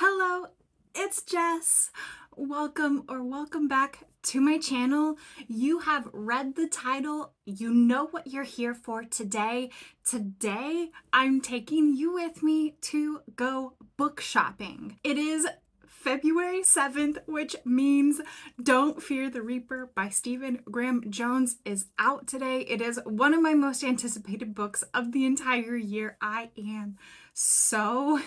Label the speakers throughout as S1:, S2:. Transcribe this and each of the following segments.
S1: Hello, it's Jess. Welcome back to my channel. You have read the title. You know what you're here for today. Today, I'm taking you with me to go book shopping. It is February 7th, which means Don't Fear the Reaper by Stephen Graham Jones is out today. It is one of my most anticipated books of the entire year. I am so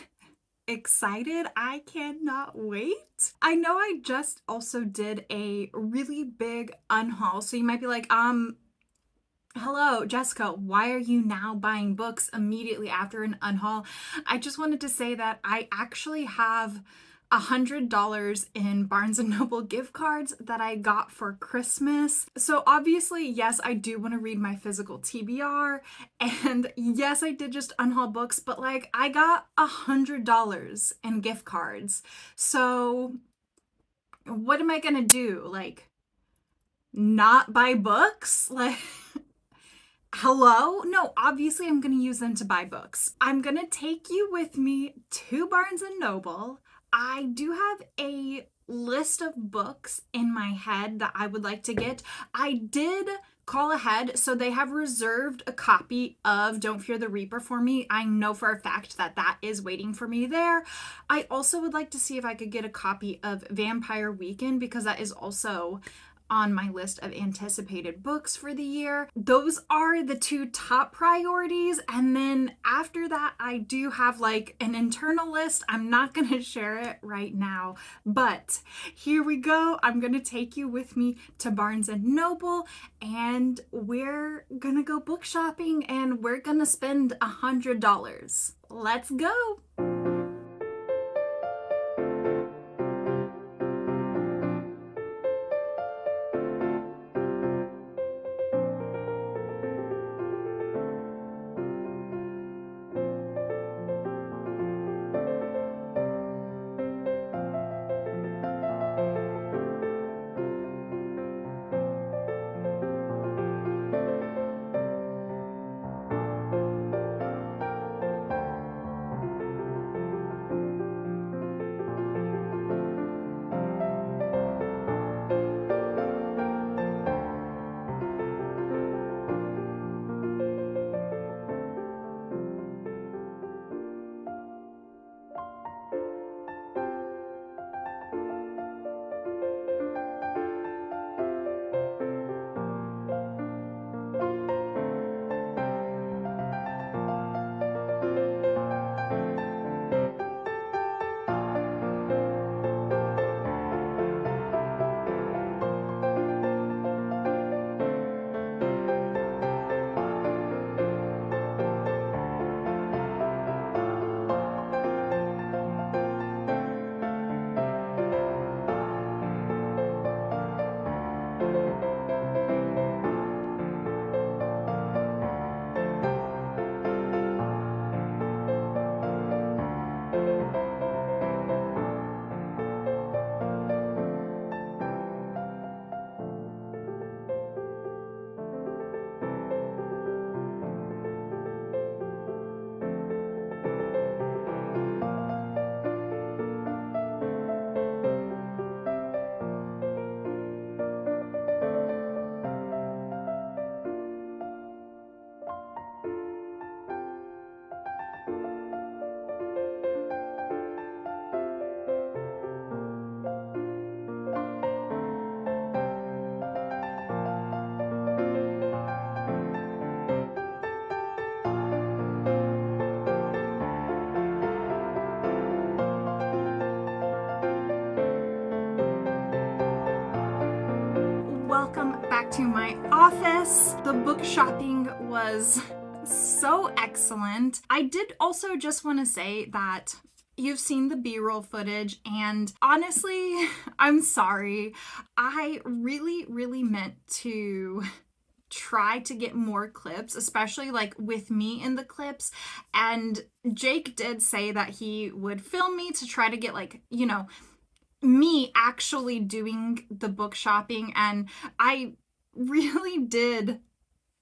S1: excited. I cannot wait. I know I just also did a really big unhaul, so you might be like, hello, Jessica, why are you now buying books immediately after an unhaul? I just wanted to say that I actually have $100 in Barnes& Noble gift cards that I got for Christmas. So obviously, yes, I do want to read my physical TBR. And yes, I did just unhaul books, but like I got $100 in gift cards. So what am I gonna do? Like, not buy books? Like, hello? No, obviously I'm going to use them to buy books. I'm going to take you with me to Barnes& Noble. I do have a list of books in my head that I would like to get. I did call ahead, so they have reserved a copy of Don't Fear the Reaper for me. I know for a fact that that is waiting for me there. I also would like to see if I could get a copy of Vampire Weekend because that is also on my list of anticipated books for the year. Those are the two top priorities. And then after that, I do have like an internal list. I'm not going to share it right now, but here we go. I'm going to take you with me to Barnes and Noble and we're going to go book shopping and we're going to spend $100. Let's go. Welcome back to my office. The book shopping was so excellent. I did also just want to say that you've seen the B-roll footage, and honestly, I'm sorry. I really meant to try to get more clips, especially like with me in the clips. And Jake did say that he would film me to try to get like, me actually doing the book shopping, and I really did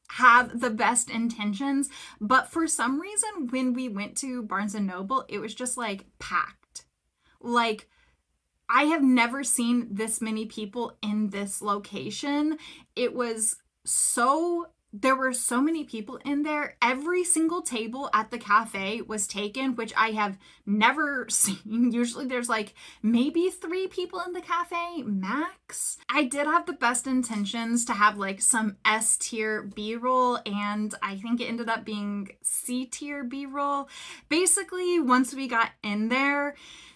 S1: have the best intentions, but for some reason when we went to Barnes and Noble, it was just like packed. Like, I have never seen this many people in this location. It was there were so many people in there. Every single table at the cafe was taken, which I have never seen. Usually there's like maybe 3 people in the cafe max. I did have the best intentions to have like some S tier B-roll, and I think it ended up being C tier B-roll. Basically, once we got in there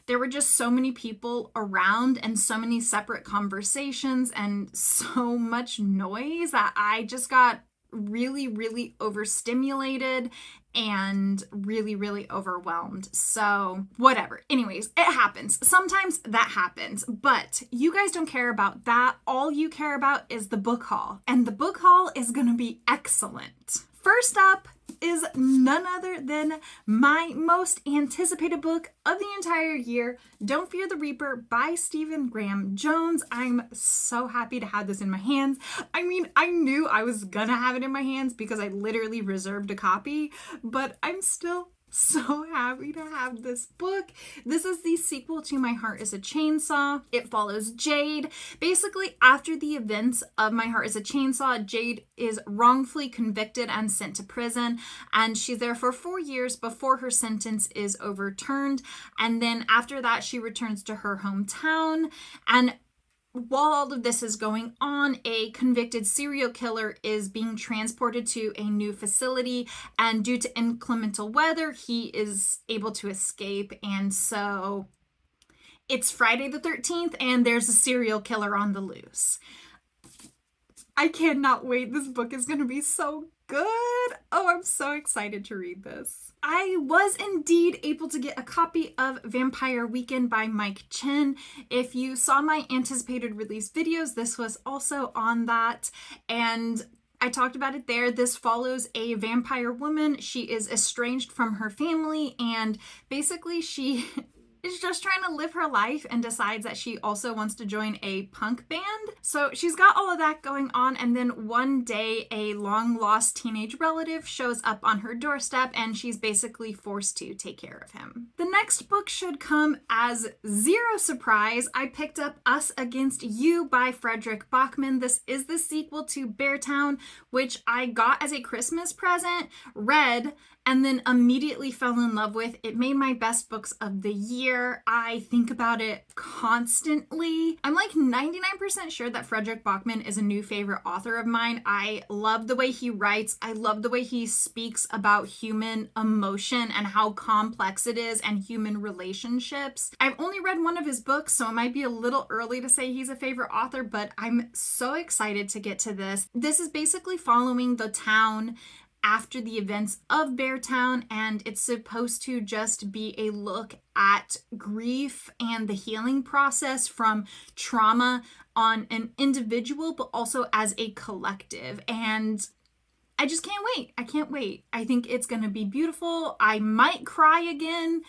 S1: were just so many people around and so many separate conversations and so much noise that I just got really, really overstimulated and really, really overwhelmed. So whatever. Anyways, it happens. Sometimes that happens, but you guys don't care about that. All you care about is the book haul, and the book haul is going to be excellent. First up is none other than my most anticipated book of the entire year, Don't Fear the Reaper by Stephen Graham Jones. I'm so happy to have this in my hands. I mean, I knew I was gonna have it in my hands because I literally reserved a copy, but I'm still so happy to have this book. This is the sequel to My Heart is a Chainsaw. It follows Jade. Basically, after the events of My Heart is a Chainsaw, Jade is wrongfully convicted and sent to prison, and she's there for 4 years before her sentence is overturned. And then after that, she returns to her hometown, and while all of this is going on, a convicted serial killer is being transported to a new facility, and due to inclement weather, he is able to escape. And so it's Friday the 13th, and there's a serial killer on the loose. I cannot wait. This book is going to be so good. Oh, I'm so excited to read this. I was indeed able to get a copy of Vampire Weekend by Mike Chen. If you saw my anticipated release videos, this was also on that, and I talked about it there. This follows a vampire woman. She is estranged from her family, and basically she is just trying to live her life and decides that she also wants to join a punk band. So she's got all of that going on, and then one day a long lost teenage relative shows up on her doorstep, and she's basically forced to take care of him. The next book should come as zero surprise. I picked up Us Against You by Frederick Bachman. This is the sequel to Beartown, which I got as a Christmas present, read, and then immediately fell in love with. It made my best books of the year. I think about it constantly. I'm like 99% sure that Frederick Bachman is a new favorite author of mine. I love the way he writes. I love the way he speaks about human emotion and how complex it is, and human relationships. I've only read one of his books, so it might be a little early to say he's a favorite author, but I'm so excited to get to this. This is basically following the town after the events of Beartown, and it's supposed to just be a look at grief and the healing process from trauma on an individual, but also as a collective. And I just can't wait. I can't wait. I think it's going to be beautiful. I might cry again.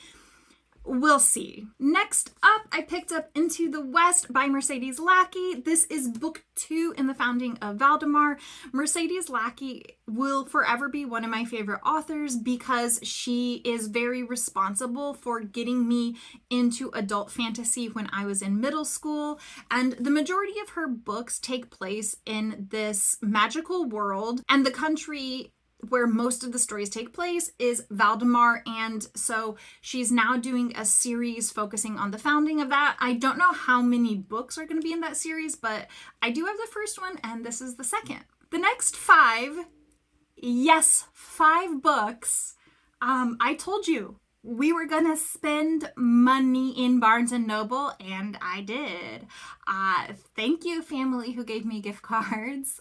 S1: We'll see. Next up, I picked up Into the West by Mercedes Lackey. This is book 2 in the founding of Valdemar. Mercedes Lackey will forever be one of my favorite authors because she is very responsible for getting me into adult fantasy when I was in middle school. And the majority of her books take place in this magical world, and the country where most of the stories take place is Valdemar, and so she's now doing a series focusing on the founding of that. I don't know how many books are going to be in that series, but I do have the first one, and this is the second. The next 5, yes, 5 books. I told you we were gonna spend money in Barnes & Noble, and I did. Thank you, family who gave me gift cards.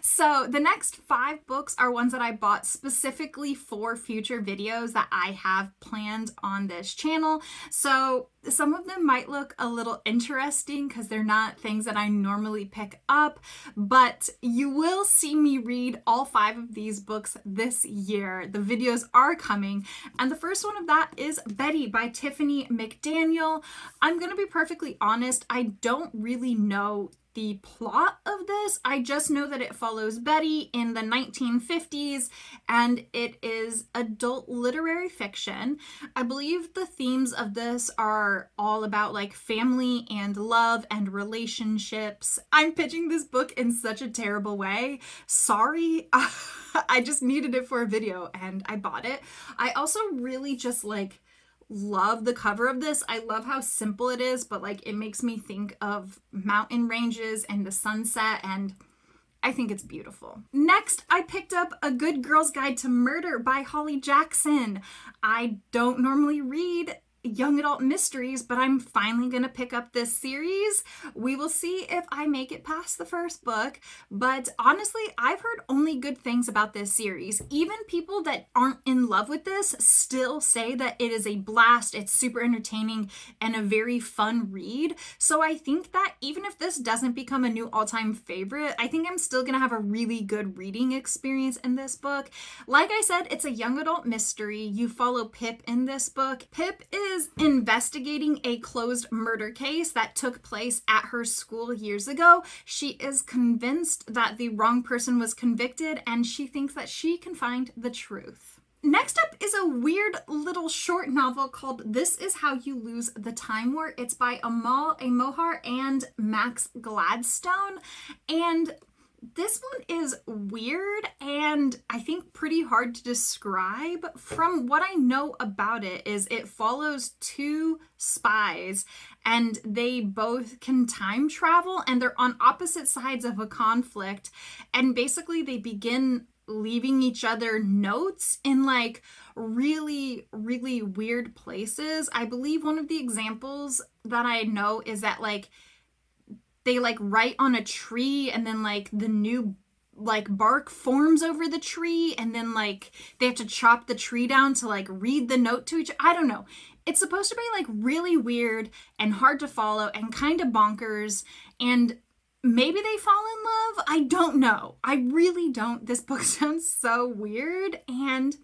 S1: So the next 5 books are ones that I bought specifically for future videos that I have planned on this channel. So some of them might look a little interesting because they're not things that I normally pick up, but you will see me read all 5 of these books this year. The videos are coming, and the first one of that is Betty by Tiffany McDaniel. I'm going to be perfectly honest, I don't really know the plot of this. I just know that it follows Betty in the 1950s, and it is adult literary fiction. I believe the themes of this are all about like family and love and relationships. I'm pitching this book in such a terrible way. Sorry. I just needed it for a video and I bought it. I also really just like love the cover of this. I love how simple it is, but like it makes me think of mountain ranges and the sunset, and I think it's beautiful. Next, I picked up A Good Girl's Guide to Murder by Holly Jackson. I don't normally read young adult mysteries, but I'm finally gonna pick up this series. We will see if I make it past the first book, but honestly, I've heard only good things about this series. Even people that aren't in love with this still say that it is a blast, it's super entertaining, and a very fun read. So I think that even if this doesn't become a new all-time favorite, I think I'm still gonna have a really good reading experience in this book. Like I said, it's a young adult mystery. You follow Pip in this book. Pip is investigating a closed murder case that took place at her school years ago. She is convinced that the wrong person was convicted, and she thinks that she can find the truth. Next up is a weird little short novel called This Is How You Lose the Time War. It's by Amal Amohar and Max Gladstone, and this one is weird and I think pretty hard to describe. From what I know about it is it follows two spies and they both can time travel and they're on opposite sides of a conflict, and basically they begin leaving each other notes in like really weird places. I believe one of the examples that I know is that like they like write on a tree and then like the new like bark forms over the tree, and then like they have to chop the tree down to like read the note to each. I don't know. It's supposed to be like really weird and hard to follow and kind of bonkers, and maybe they fall in love. I don't know. I really don't. This book sounds so weird and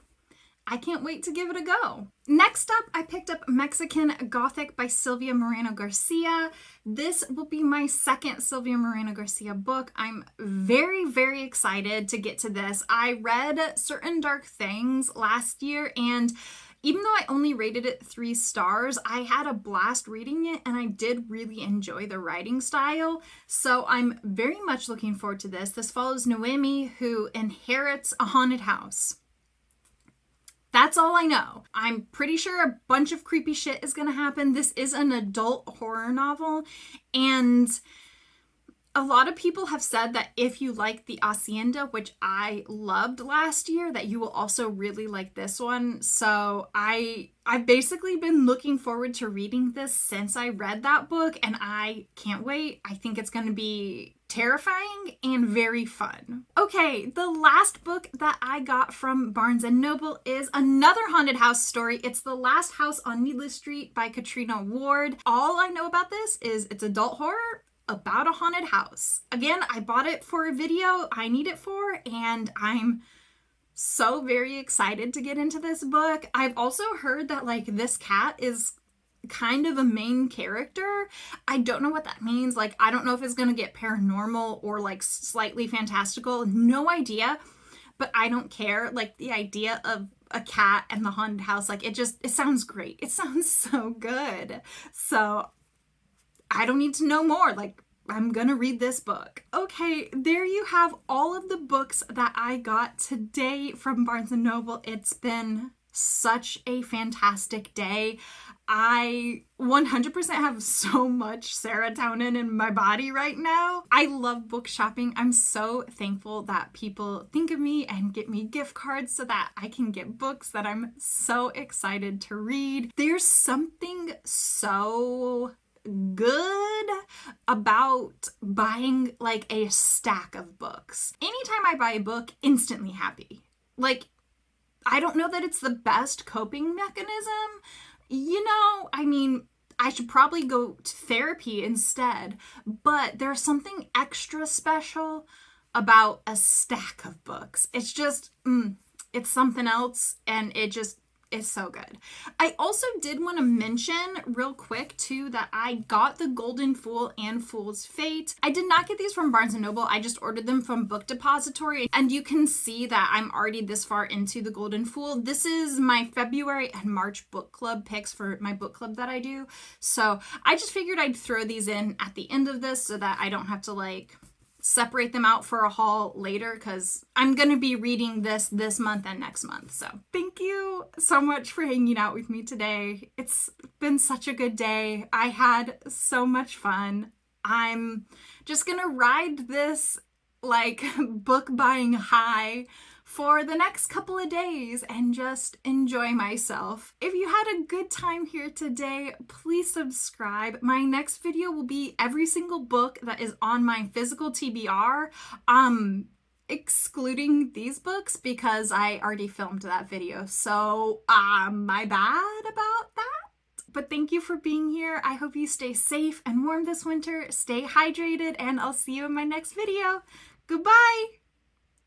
S1: I can't wait to give it a go. Next up, I picked up Mexican Gothic by Silvia Moreno Garcia. This will be my second Silvia Moreno Garcia book. I'm very excited to get to this. I read Certain Dark Things last year, and even though I only rated it 3 stars, I had a blast reading it and I did really enjoy the writing style. So I'm very much looking forward to this. This follows Noemi, who inherits a haunted house. That's all I know. I'm pretty sure a bunch of creepy shit is going to happen. This is an adult horror novel, and a lot of people have said that if you like The Hacienda, which I loved last year, that you will also really like this one. So I've basically been looking forward to reading this since I read that book, and I can't wait. I think it's going to be terrifying and very fun. Okay, the last book that I got from Barnes & Noble is another haunted house story. It's The Last House on Needless Street by Katrina Ward. All I know about this is it's adult horror about a haunted house. Again, I bought it for a video I need it for, and I'm so very excited to get into this book. I've also heard that like this cat is kind of a main character. I don't know what that means. Like, I don't know if it's gonna get paranormal or like slightly fantastical. No idea, but I don't care. Like, the idea of a cat and the haunted house, like it sounds great. It sounds so good. So I don't need to know more. Like, I'm gonna read this book. Okay, there you have all of the books that I got today from Barnes & Noble. It's been such a fantastic day. I 100% have so much serotonin in my body right now. I love book shopping. I'm so thankful that people think of me and get me gift cards so that I can get books that I'm so excited to read. There's something so good about buying like a stack of books. Anytime I buy a book, instantly happy. Like, I don't know that it's the best coping mechanism. You know, I mean, I should probably go to therapy instead, but there's something extra special about a stack of books. It's just, it's something else, and it just It's so good. I also did want to mention real quick too that I got the Golden Fool and Fool's Fate. I did not get these from Barnes & Noble. I just ordered them from Book Depository, and you can see that I'm already this far into the Golden Fool. This is my February and March book club picks for my book club that I do. So I just figured I'd throw these in at the end of this so that I don't have to like separate them out for a haul later, because I'm going to be reading this month and next month. So thank you so much for hanging out with me today. It's been such a good day. I had so much fun. I'm just going to ride this like book buying high for the next couple of days and just enjoy myself. If you had a good time here today, please subscribe. My next video will be every single book that is on my physical TBR, excluding these books because I already filmed that video. So, my bad about that. But thank you for being here. I hope you stay safe and warm this winter. Stay hydrated, and I'll see you in my next video. Goodbye!